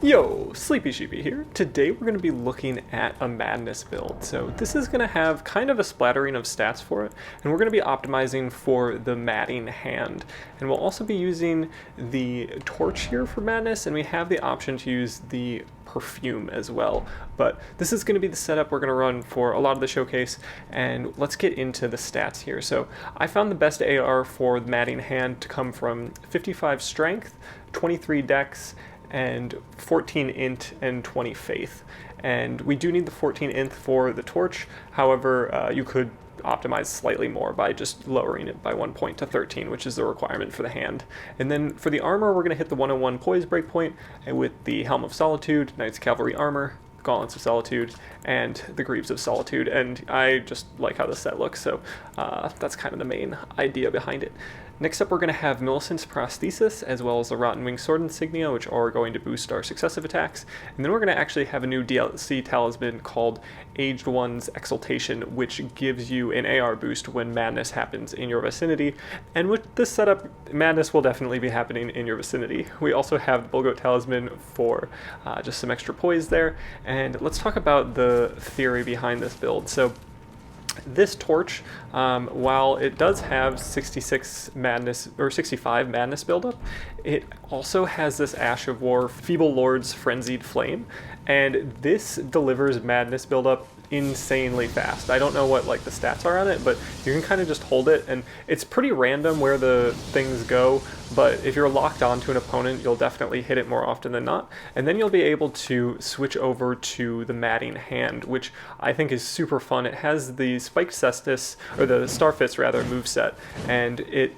Yo, Sleepy Sheepy here. Today we're going to be looking at a madness build. So this is going to have kind of a splattering of stats for it, and we're going to be optimizing for the matting hand. And we'll also be using the torch here for madness, and we have the option to use the perfume as well. But this is going to be the setup we're going to run for a lot of the showcase, and let's get into the stats here. So I found the best AR for the matting hand to come from 55 strength, 23 dex, and 14 int and 20 faith. And we do need the 14 int for the torch. However, you could optimize slightly more by just lowering it by 1 point to 13, which is the requirement for the hand. And then for the armor, we're going to hit the 101 poise breakpoint with the Helm of Solitude, Knight's Cavalry armor, Gauntlets of Solitude, and the Greaves of Solitude. And I just like how the set looks, so that's kind of the main idea behind it. Next up, we're going to have Millicent's Prosthesis, as well as the Rotten Wing Sword Insignia, which are going to boost our successive attacks. And then we're going to actually have a new DLC talisman called Aged One's Exaltation, which gives you an AR boost when madness happens in your vicinity. And with this setup, madness will definitely be happening in your vicinity. We also have the Bullgoat Talisman for just some extra poise there. And let's talk about the theory behind this build. So this torch, while it does have 66 madness or 65 madness buildup, it also has this Ash of War Feeble Lord's Frenzied Flame, and this delivers madness buildup insanely fast. I don't know what like the stats are on it, but you can kind of just hold it, and it's pretty random where the things go, but if you're locked onto an opponent, you'll definitely hit it more often than not, and then you'll be able to switch over to the matting hand, which I think is super fun. It has the Spiked Cestus, or the Starfist rather, moveset, and it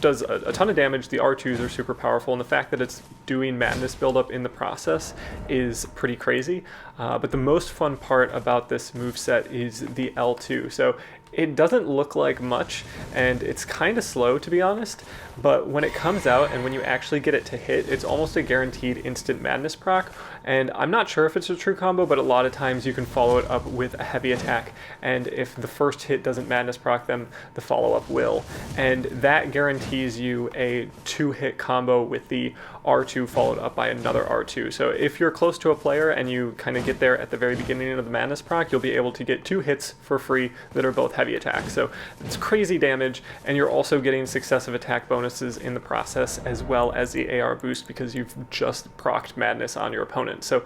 does a ton of damage. The R2s are super powerful, and the fact that it's doing madness buildup in the process is pretty crazy. But the most fun part about this moveset is the L2. So it doesn't look like much, and it's kind of slow, to be honest, but when it comes out and when you actually get it to hit, it's almost a guaranteed instant madness proc. And I'm not sure if it's a true combo, but a lot of times you can follow it up with a heavy attack, and if the first hit doesn't madness proc them, the follow-up will. And that guarantees you a 2-hit combo with the R2 followed up by another R2. So if you're close to a player and you kind of get there at the very beginning of the madness proc, you'll be able to get 2 hits for free that are both heavy attacks. So it's crazy damage, and you're also getting successive attack bonuses in the process, as well as the AR boost, because you've just procced madness on your opponent. So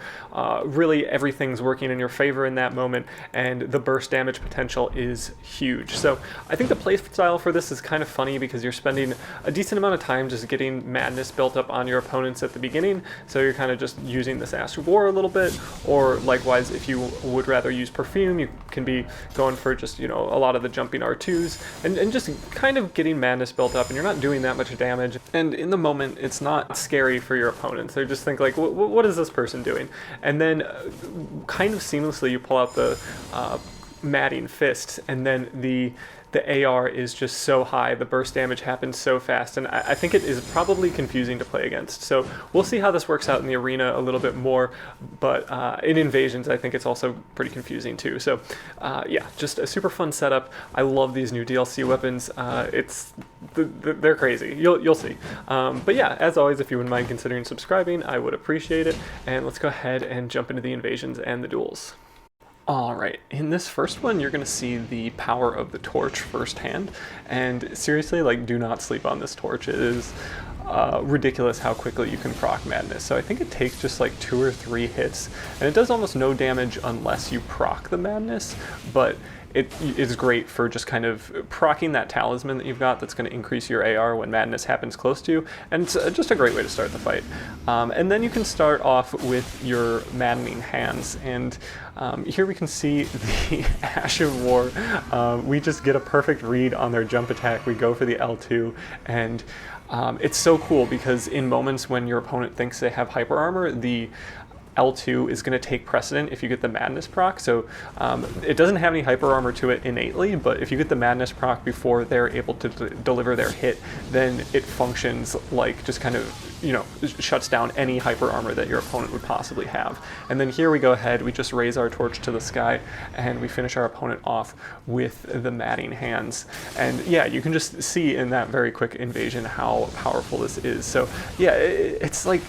really everything's working in your favor in that moment, and the burst damage potential is huge. So I think the playstyle for this is kind of funny, because you're spending a decent amount of time just getting madness built up on your opponents at the beginning, so you're kind of just using this Ash of War a little bit, or likewise if you would rather use perfume, you can be going for just a lot of the jumping R2s, and just kind of getting madness built up, and you're not doing that much damage, and in the moment it's not scary for your opponents. They just think like, what is this person doing? And then kind of seamlessly you pull out the matting fist, and then the AR is just so high, the burst damage happens so fast, and I think it is probably confusing to play against. So we'll see how this works out in the arena a little bit more, but in invasions I think it's also pretty confusing too. So yeah, just a super fun setup. I love these new DLC weapons. They're crazy. You'll see. But yeah, as always, if you wouldn't mind considering subscribing, I would appreciate it. And let's go ahead and jump into the invasions and the duels. Alright, in this first one, you're going to see the power of the torch firsthand, and seriously, like, do not sleep on this torch. It is ridiculous how quickly you can proc madness. So I think it takes just like 2 or 3 hits, and it does almost no damage unless you proc the madness, but it is great for just kind of proccing that talisman that you've got that's going to increase your AR when madness happens close to you, and it's just a great way to start the fight. And then you can start off with your maddening hands, and here we can see the Ash of War. We just get a perfect read on their jump attack. We go for the L2, and it's so cool because in moments when your opponent thinks they have hyper armor, the L2 is going to take precedent if you get the madness proc. So it doesn't have any hyper armor to it innately, but if you get the madness proc before they're able to deliver their hit, then it functions like just kind of shuts down any hyper armor that your opponent would possibly have. And then here we go ahead, we just raise our torch to the sky, and we finish our opponent off with the matting hands. And yeah, you can just see in that very quick invasion how powerful this is. So yeah, it's like,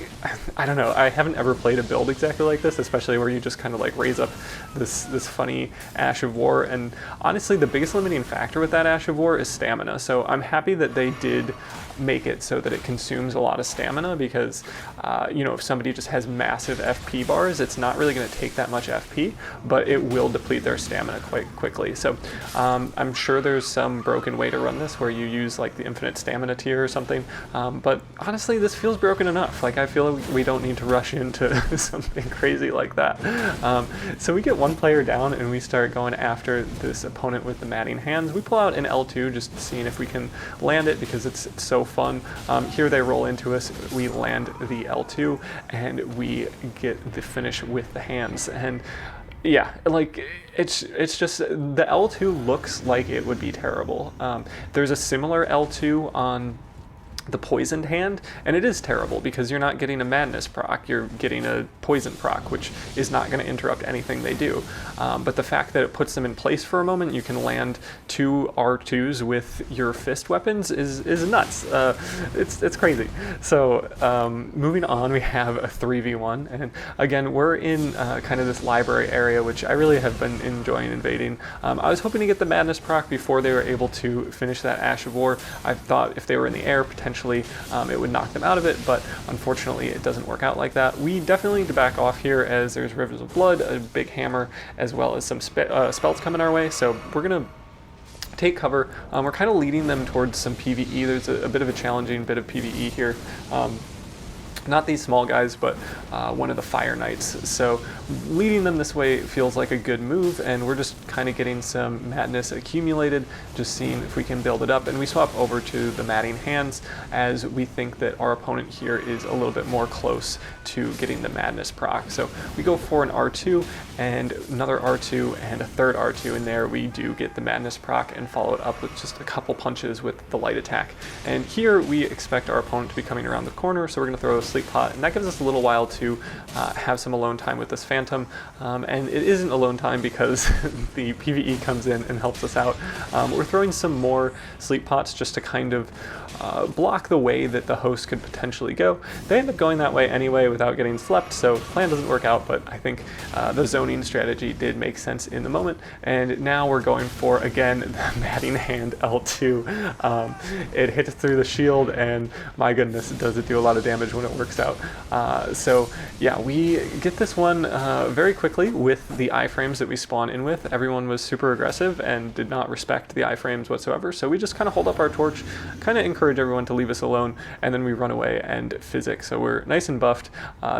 I don't know, I haven't ever played a build exactly like this, especially where you just kind of like raise up this funny Ash of War. And honestly, the biggest limiting factor with that Ash of War is stamina. So I'm happy that they did make it so that it consumes a lot of stamina, because if somebody just has massive FP bars, it's not really going to take that much FP, but it will deplete their stamina quite quickly. So I'm sure there's some broken way to run this where you use like the infinite stamina tier or something, but honestly this feels broken enough. Like I feel like we don't need to rush into something crazy like that. So we get one player down and we start going after this opponent with the matting hands. We pull out an L2 just seeing if we can land it, because it's so fun. Here they roll into us, we land the L2, and we get the finish with the hands. And yeah, like it's just the L2 looks like it would be terrible. There's a similar L2 on the poisoned hand, and it is terrible because you're not getting a madness proc, you're getting a poison proc, which is not going to interrupt anything they do. But the fact that it puts them in place for a moment, you can land 2 R2s with your fist weapons is nuts. It's crazy. So moving on, we have a 3v1, and again we're in kind of this library area, which I really have been enjoying invading. I was hoping to get the madness proc before they were able to finish that Ash of War. I thought if they were in the air, potentially it would knock them out of it, but unfortunately it doesn't work out like that. We definitely need to back off here, as there's Rivers of Blood, a big hammer, as well as some spells coming our way, so we're gonna take cover. We're kind of leading them towards some PvE. There's a bit of a challenging bit of PvE here. Not these small guys, but one of the Fire Knights. So leading them this way feels like a good move, and we're just kind of getting some madness accumulated, just seeing if we can build it up. And we swap over to the matting hands, as we think that our opponent here is a little bit more close to getting the madness proc. So we go for an R2 and another R2 and a third R2 in there. We do get the madness proc and follow it up with just a couple punches with the light attack. And here we expect our opponent to be coming around the corner, so we're going to throw a sleep pot, and that gives us a little while to have some alone time with this Phantom. And it isn't alone time because the PvE comes in and helps us out. We're throwing some more sleep pots just to kind of block the way that the host could potentially go. They end up going that way anyway without getting slept, so the plan doesn't work out, but I think the zoning strategy did make sense in the moment. And now we're going for, again, the matting hand L2. It hits through the shield, and my goodness, does it do a lot of damage when it works out. So yeah, we get this one very quickly with the iframes that we spawn in with. Everyone was super aggressive and did not respect the iframes whatsoever, so we just kind of hold up our torch, kind of encourage everyone to leave us alone, and then we run away and physic. So we're nice and buffed.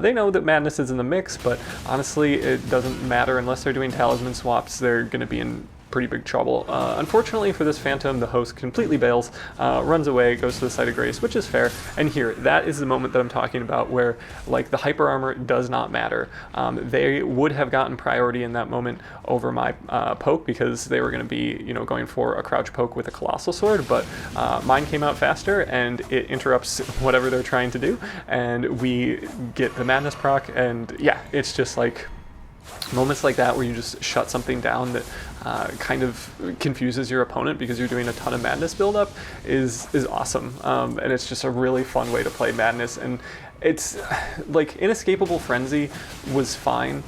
They know that madness is in the mix, but honestly it doesn't matter unless they're doing talisman swaps. They're going to be in pretty big trouble. Unfortunately for this Phantom, the host completely bails, runs away, goes to the site of grace, which is fair. And here, that is the moment that I'm talking about where, like, the hyper armor does not matter. They would have gotten priority in that moment over my poke, because they were going to be, going for a crouch poke with a colossal sword, but mine came out faster and it interrupts whatever they're trying to do, and we get the madness proc. And yeah, it's just like moments like that where you just shut something down that kind of confuses your opponent because you're doing a ton of madness buildup is awesome. And it's just a really fun way to play madness. And it's like Inescapable Frenzy was fine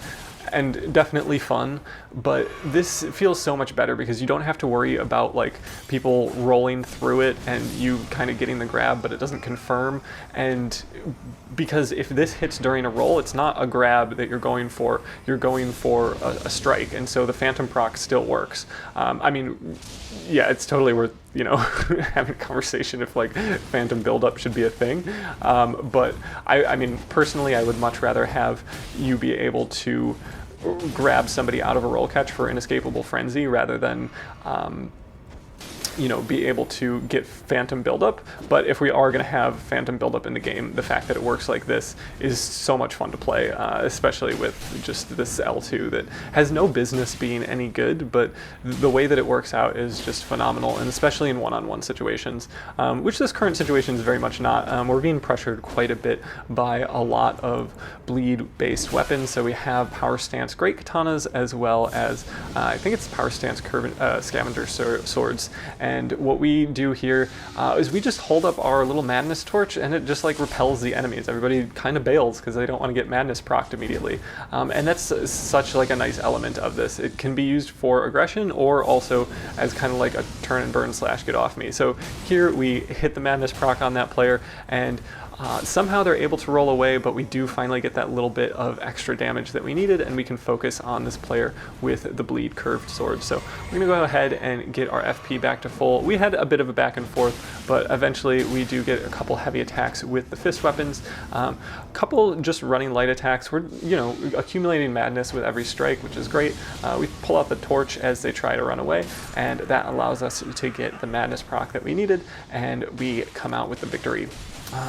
and definitely fun, but this feels so much better because you don't have to worry about like people rolling through it and you kind of getting the grab, but it doesn't confirm. And because if this hits during a roll, it's not a grab that you're going for a strike, and so the Phantom proc still works. I mean, yeah, it's totally worth having a conversation if like Phantom buildup should be a thing, but I mean personally I would much rather have you be able to grab somebody out of a roll catch for Inescapable Frenzy rather than be able to get phantom buildup. But if we are going to have phantom buildup in the game, the fact that it works like this is so much fun to play, especially with just this L2 that has no business being any good, but the way that it works out is just phenomenal, and especially in one-on-one situations, which this current situation is very much not. We're being pressured quite a bit by a lot of bleed-based weapons, so we have power stance great katanas as well as I think it's power stance scavenger swords. And what we do here is we just hold up our little madness torch, and it just like repels the enemies. Everybody kind of bails because they don't want to get madness procced immediately, and that's such like a nice element of this. It can be used for aggression or also as kind of like a turn and burn / get off me. So here we hit the madness proc on that player, and somehow they're able to roll away, but we do finally get that little bit of extra damage that we needed, and we can focus on this player with the bleed curved sword. So we're going to go ahead and get our FP back to full. We had a bit of a back and forth, but eventually we do get a couple heavy attacks with the fist weapons, a couple just running light attacks. We're accumulating madness with every strike, which is great. We pull out the torch as they try to run away, and that allows us to get the madness proc that we needed, and we come out with the victory.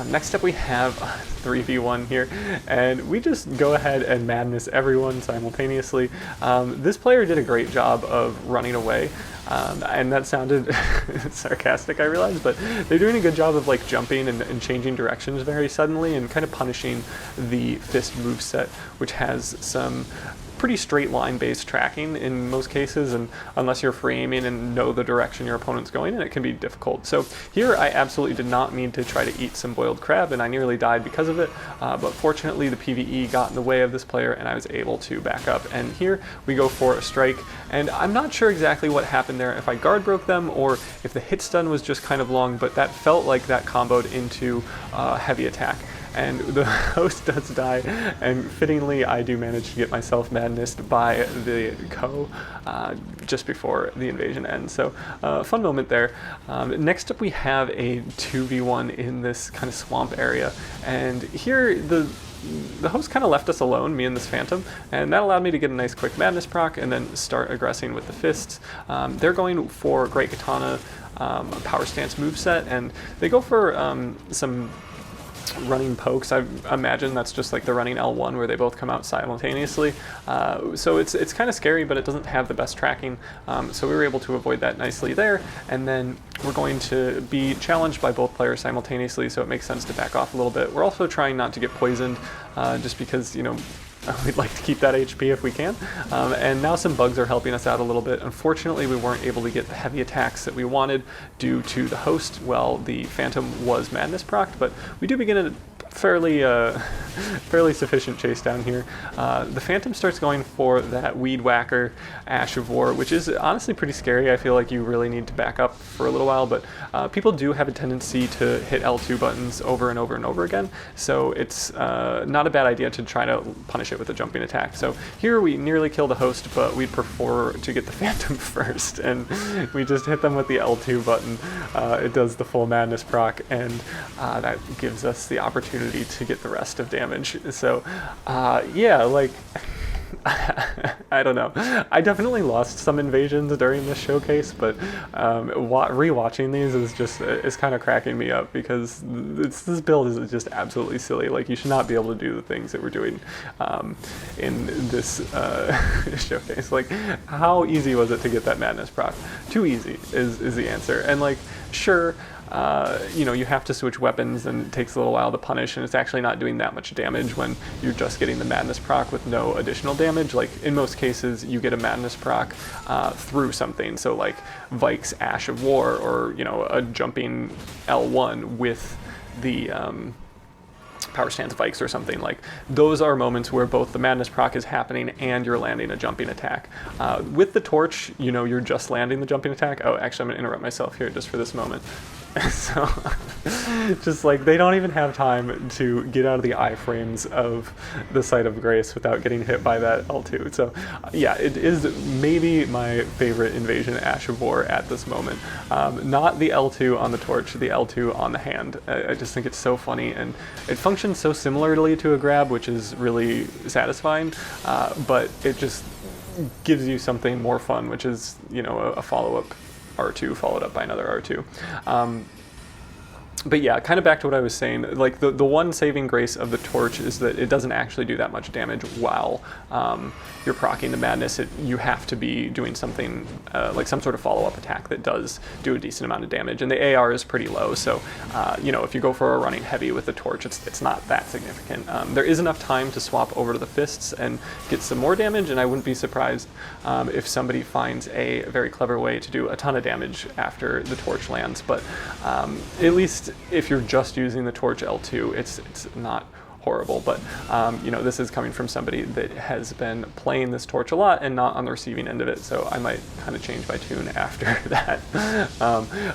Next up we have 3v1 here, and we just go ahead and madness everyone simultaneously. This player did a great job of running away, and that sounded sarcastic, I realize, but they're doing a good job of like jumping and changing directions very suddenly and kind of punishing the fist moveset, which has some pretty straight line based tracking in most cases, and unless you're free aiming and know the direction your opponent's going in, it can be difficult. So here I absolutely did not mean to try to eat some boiled crab, and I nearly died because of it, but fortunately the PvE got in the way of this player and I was able to back up. And here we go for a strike, and I'm not sure exactly what happened there, if I guard broke them or if the hit stun was just kind of long, but that felt like that comboed into heavy attack. And the host does die, and fittingly I do manage to get myself madnessed by the just before the invasion ends. So fun moment there. Next up we have a 2v1 in this kind of swamp area, and here the host kind of left us alone, me and this phantom, and that allowed me to get a nice quick madness proc and then start aggressing with the fists. They're going for great katana, power stance moveset, and they go for some running pokes. I imagine that's just like the running L1 where they both come out simultaneously. So it's kind of scary, but it doesn't have the best tracking. So we were able to avoid that nicely there. And then we're going to be challenged by both players simultaneously, so it makes sense to back off a little bit. We're also trying not to get poisoned, just because, we'd like to keep that HP if we can. And now some bugs are helping us out a little bit. Unfortunately, we weren't able to get the heavy attacks that we wanted due to the host. Well, the Phantom was madness procced, but we do begin a fairly sufficient chase down here. The Phantom starts going for that Weed Whacker Ash of War, which is honestly pretty scary. I feel like you really need to back up for a little while, but people do have a tendency to hit L2 buttons over and over and over again, so it's not a bad idea to try to punish it with a jumping attack. So here we nearly kill the host, but we'd prefer to get the Phantom first, and we just hit them with the L2 button. It does the full madness proc, and that gives us the opportunity to get the rest of damage. So yeah, like I don't know. I definitely lost some invasions during this showcase, but rewatching these is kind of cracking me up, because this build is just absolutely silly. Like, you should not be able to do the things that we're doing in this showcase. Like, how easy was it to get that madness proc? Too easy is the answer. And like, sure, you have to switch weapons and it takes a little while to punish, and it's actually not doing that much damage when you're just getting the madness proc with no additional damage. Like, in most cases you get a madness proc through something, so like Vike's Ash of War, or a jumping L1 with the power stance Vikes or something. Like, those are moments where both the madness proc is happening and you're landing a jumping attack. With the torch, you're just landing the jumping attack. Oh, actually, I'm gonna interrupt myself here just for this moment. So just like, they don't even have time to get out of the iframes of the Site of Grace without getting hit by that L2. So yeah, it is maybe my favorite invasion Ash of War at this moment. Not the L2 on the torch, the L2 on the hand. I just think it's so funny, and it functions so similarly to a grab, which is really satisfying, but it just gives you something more fun, which is, a follow-up R2 followed up by another R2. But yeah, kind of back to what I was saying, like the one saving grace of the torch is that it doesn't actually do that much damage while you're proccing the madness. You have to be doing something like some sort of follow-up attack that does do a decent amount of damage, and the AR is pretty low, so you know, if you go for a running heavy with the torch, it's not that significant. There is enough time to swap over to the fists and get some more damage, and I wouldn't be surprised if somebody finds a very clever way to do a ton of damage after the torch lands, but at least if you're just using the torch L2, it's not horrible, but you know, this is coming from somebody that has been playing this torch a lot and not on the receiving end of it, so I might kind of change my tune after that.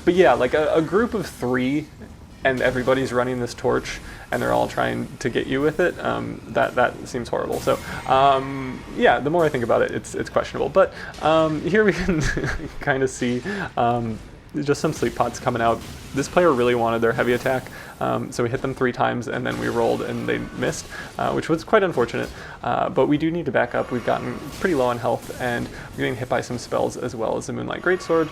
But yeah, like a group of 3 and everybody's running this torch and they're all trying to get you with it, that seems horrible. So yeah, the more I think about it, it's questionable, but here we can kind of see just some sleep pots coming out. This player really wanted their heavy attack, so we hit them 3 times and then we rolled and they missed, which was quite unfortunate, but we do need to back up. We've gotten pretty low on health and we're getting hit by some spells as well as the Moonlight Greatsword.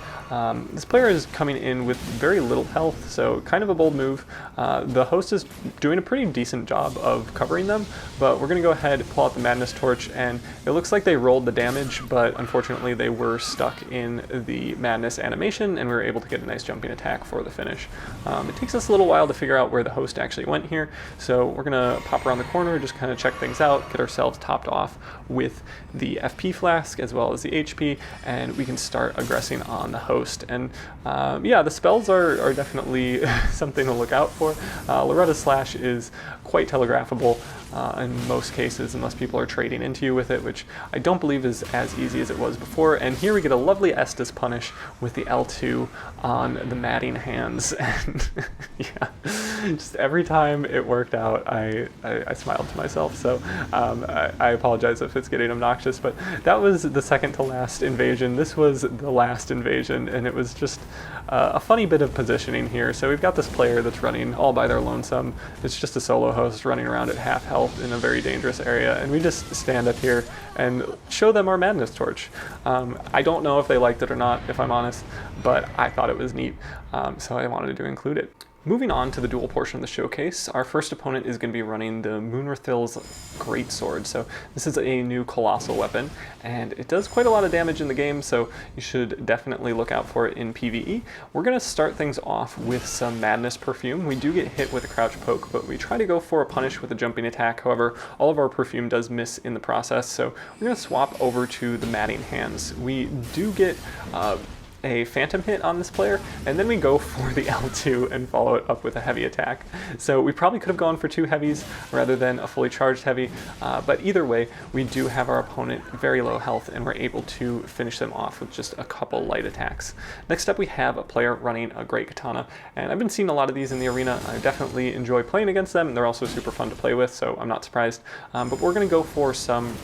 This player is coming in with very little health, so kind of a bold move. The host is doing a pretty decent job of covering them, but we're going to go ahead, pull out the Madness Torch, and it looks like they rolled the damage, but unfortunately they were stuck in the Madness animation and we were able to get a nice jumping attack for the finish. It takes us a little while to figure out where the host actually went here, so we're gonna pop around the corner, just kind of check things out, get ourselves topped off with the FP flask as well as the HP, and we can start aggressing on the host. And yeah, the spells are definitely something to look out for. Loretta's Slash is quite telegraphable in most cases, unless people are trading into you with it, which I don't believe is as easy as it was before. And here we get a lovely Estus punish with the L2 on the Matting Hands, and yeah, just every time it worked out, I smiled to myself. So I apologize if it's getting obnoxious, but that was the second to last invasion. This was the last invasion, and it was just a funny bit of positioning here. So we've got this player that's running all by their lonesome. It's just a solo host running around at half health in a very dangerous area, and we just stand up here and show them our Madness Torch. I don't know if they liked it or not, if I'm honest, but I thought it was neat, so I wanted to include it. Moving on to the duel portion of the showcase, our first opponent is going to be running the Moonrathil's Greatsword. So this is a new colossal weapon, and it does quite a lot of damage in the game, so you should definitely look out for it in PvE. We're going to start things off with some Madness Perfume. We do get hit with a crouch poke, but we try to go for a punish with a jumping attack. However, all of our perfume does miss in the process, so we're going to swap over to the Matting Hands. We do get a phantom hit on this player, and then we go for the L2 and follow it up with a heavy attack. So we probably could have gone for 2 heavies rather than a fully charged heavy, but either way, we do have our opponent very low health and we're able to finish them off with just a couple light attacks. Next up, we have a player running a Great Katana, and I've been seeing a lot of these in the arena. I definitely enjoy playing against them, and they're also super fun to play with, so I'm not surprised. But we're going to go for some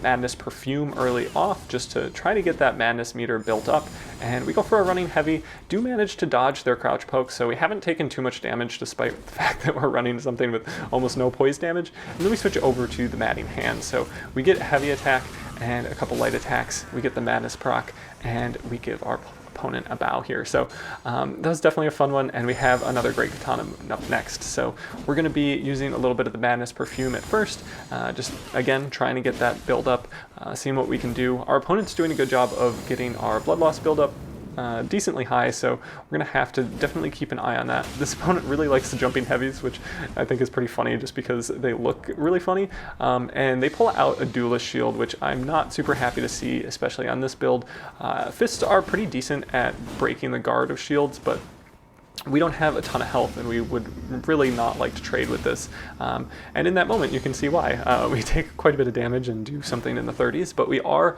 Madness Perfume early off just to try to get that Madness meter built up, and we go for a running heavy, do manage to dodge their crouch poke, so we haven't taken too much damage despite the fact that we're running something with almost no poise damage. And then we switch over to the Matting Hands, so we get heavy attack and a couple light attacks, we get the Madness proc, and we give our opponent a bow here. So that was definitely a fun one, and we have another Great Katana up next. So we're going to be using a little bit of the Madness Perfume at first, just again trying to get that build up, seeing what we can do. Our opponent's doing a good job of getting our blood loss build up decently high, so we're going to have to definitely keep an eye on that. This opponent really likes the jumping heavies, which I think is pretty funny just because they look really funny, and they pull out a duelist shield, which I'm not super happy to see, especially on this build. Fists are pretty decent at breaking the guard of shields, but we don't have a ton of health, and we would really not like to trade with this. And in that moment, you can see why. We take quite a bit of damage and do something in the 30s, but we are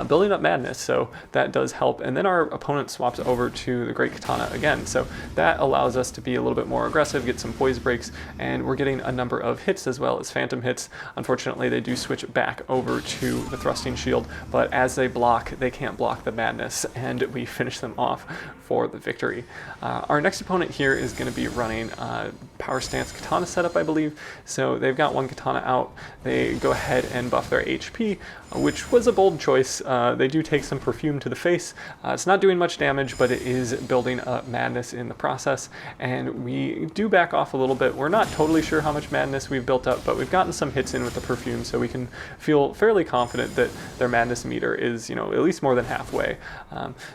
building up Madness, so that does help. And then our opponent swaps over to the Great Katana again, so that allows us to be a little bit more aggressive, get some poise breaks, and we're getting a number of hits as well as phantom hits. Unfortunately, they do switch back over to the thrusting shield, but as they block, they can't block the Madness, and we finish them off for the victory. Our next opponent here is going to be running power stance katana setup, I believe. So they've got one katana out. They go ahead and buff their HP, which was a bold choice. They do take some perfume to the face. It's not doing much damage, but it is building up madness in the process. And we do back off a little bit. We're not totally sure how much madness we've built up, but we've gotten some hits in with the perfume, so we can feel fairly confident that their madness meter is, at least more than halfway.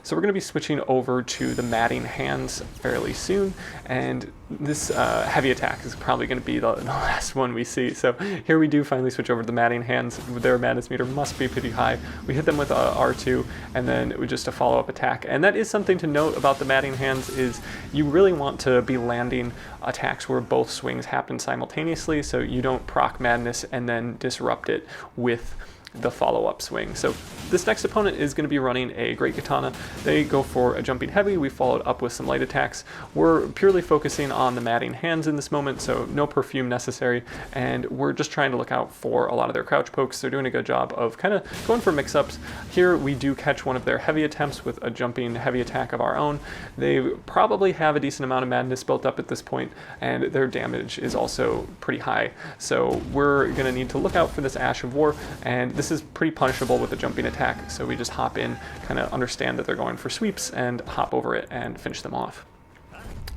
So we're going to be switching over to the matting hands fairly soon, and this heavy attack is probably going to be the last one we see. So here we do finally switch over to the matting hands. Their madness meter must be pretty high. We hit them with R2 and then with just a follow-up attack. And that is something to note about the matting hands, is you really want to be landing attacks where both swings happen simultaneously, so you don't proc madness and then disrupt it with the follow-up swing. So this next opponent is going to be running a great katana. They go for a jumping heavy. We followed up with some light attacks. We're purely focusing on the matting hands in this moment, so no perfume necessary, and we're just trying to look out for a lot of their crouch pokes. They're doing a good job of kind of going for mix-ups. Here we do catch one of their heavy attempts with a jumping heavy attack of our own. They probably have a decent amount of madness built up at this point, and their damage is also pretty high. So we're going to need to look out for this Ash of War, and this is pretty punishable with a jumping attack, so we just hop in, kind of understand that they're going for sweeps, and hop over it and finish them off.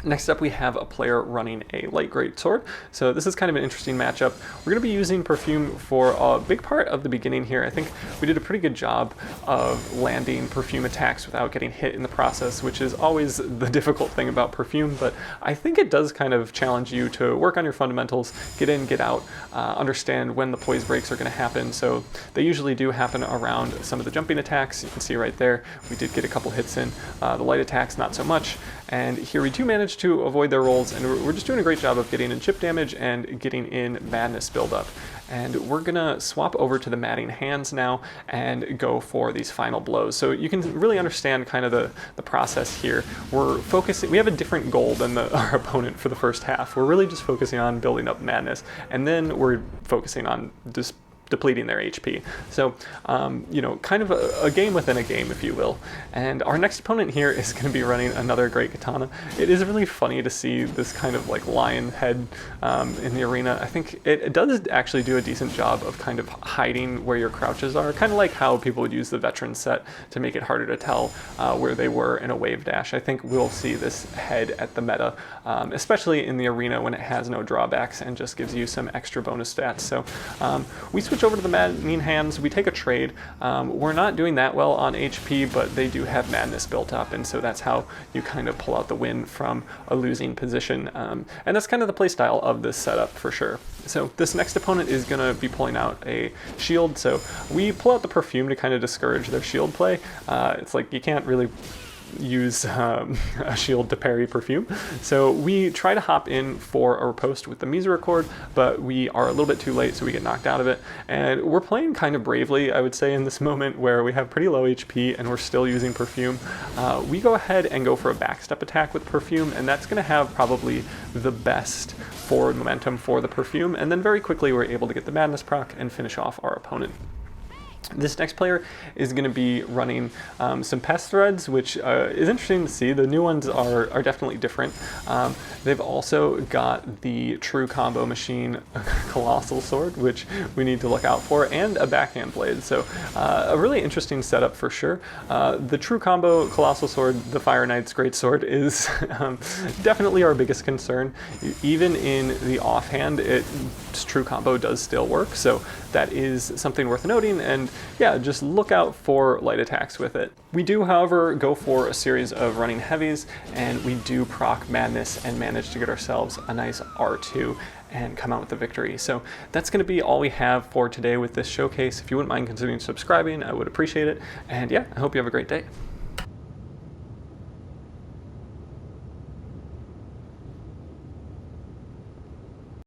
Next up, we have a player running a light great sword. So this is kind of an interesting matchup. We're going to be using perfume for a big part of the beginning here. I think we did a pretty good job of landing perfume attacks without getting hit in the process, which is always the difficult thing about perfume, but I think it does kind of challenge you to work on your fundamentals, get in, get out, understand when the poise breaks are going to happen. So they usually do happen around some of the jumping attacks. You can see right there, we did get a couple hits in. The light attacks, not so much. And here we do manage to avoid their rolls, and we're just doing a great job of getting in chip damage and getting in madness buildup. And we're gonna swap over to the matting hands now and go for these final blows. So you can really understand kind of the process here. We're focusing, we have a different goal than our opponent for the first half. We're really just focusing on building up madness, and then we're focusing on just depleting their HP. So, kind of a game within a game, if you will. And our next opponent here is going to be running another great katana. It is really funny to see this kind of like lion head in the arena. I think it does actually do a decent job of kind of hiding where your crouches are, kind of like how people would use the veteran set to make it harder to tell where they were in a wave dash. I think we'll see this head at the meta, especially in the arena when it has no drawbacks and just gives you some extra bonus stats. So we switch over to the matting hands. We take a trade. We're not doing that well on HP, but they do have madness built up, and so that's how you kind of pull out the win from a losing position. And that's kind of the playstyle of this setup for sure. So this next opponent is going to be pulling out a shield. So we pull out the perfume to kind of discourage their shield play. It's like you can't really use a shield to parry perfume. So we try to hop in for a riposte with the Misera Chord, but we are a little bit too late, so we get knocked out of it. And we're playing kind of bravely, I would say, in this moment where we have pretty low HP and we're still using perfume. We go ahead and go for a backstep attack with perfume, and that's going to have probably the best forward momentum for the perfume, and then very quickly we're able to get the madness proc and finish off our opponent. This next player is going to be running some pest threads, which is interesting to see. The new ones are definitely different. They've also got the true combo machine colossal sword, which we need to look out for, and a backhand blade. So a really interesting setup for sure. The true combo colossal sword, the Fire Knight's great sword, is definitely our biggest concern. Even in the offhand, its true combo does still work, so that is something worth noting, and yeah, just look out for light attacks with it. We do, however, go for a series of running heavies, and we do proc madness and manage to get ourselves a nice R2 and come out with the victory. So that's going to be all we have for today with this showcase. If you wouldn't mind considering subscribing, I would appreciate it. And yeah, I hope you have a great day.